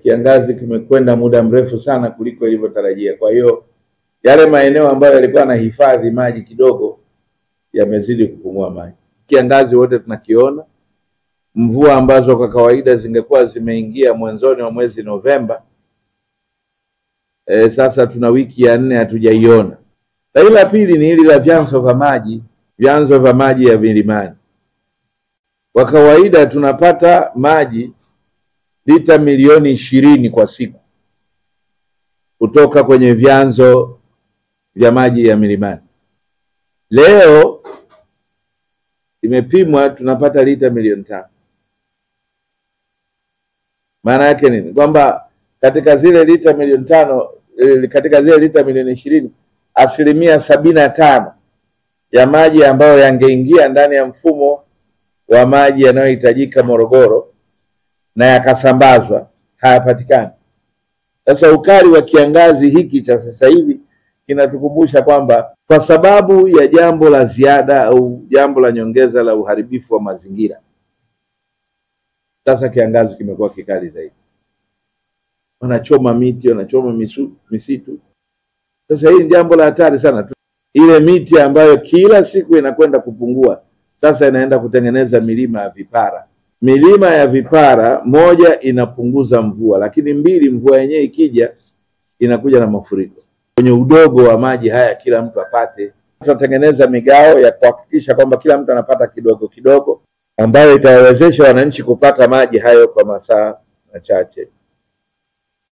Kiangazi kimekwenda muda mrefu sana kuliko ilivyotarajia. Kwa hiyo yale maeneo ambayo yalikuwa na hifadhi maji kidogo yamezidi kupungua maji. Kiangazi wote tunakiona, mvua ambazo kwa kawaida zingekuwa zimeingia mwanzoni wa mwezi Novemba, sasa tuna wiki ya 4 hatujaiona. Lakini la pili ni hili la vyanzo vya maji ya milimani. Kwa kawaida tunapata maji lita milioni 20 kwa siku kutoka kwenye vyanzo vya maji ya milimani. Leo imepimwa tunapata lita milioni 5. Maana yake nini? Kwamba katika zile lita milioni 5, katika zile lita milioni 20, 75% ya maji ambayo yangeingia ndani ya mfumo wa maji yanayohitajika Morogoro na yakasambazwa hayapatikani. Sasa ukali wa kiangazi hiki cha sasa hivi kinatukumbusha kwamba kwa sababu ya jambo la ziada au jambo la nyongeza la uharibifu wa mazingira, sasa kiangazi kimekuwa kikali zaidi. Wanachoma miti, wanachoma misitu. Sasa hii ni jambo la hatari sana. Ile miti ambayo kila siku inakwenda kupungua, sasa inaenda kutengeneza milima ya vipara. Milima ya vipara, moja, inapunguza mvua, lakini mbili, mvua yenyewe ikija inakuja na mafuriko. Kwenye udogo wa maji haya kila mtu apate. Tutatengeneza migao ya kuhakikisha kwamba kila mtu anapata kidogo kidogo, ambayo itawawezesha wananchi kupata maji hayo kwa masaa machache.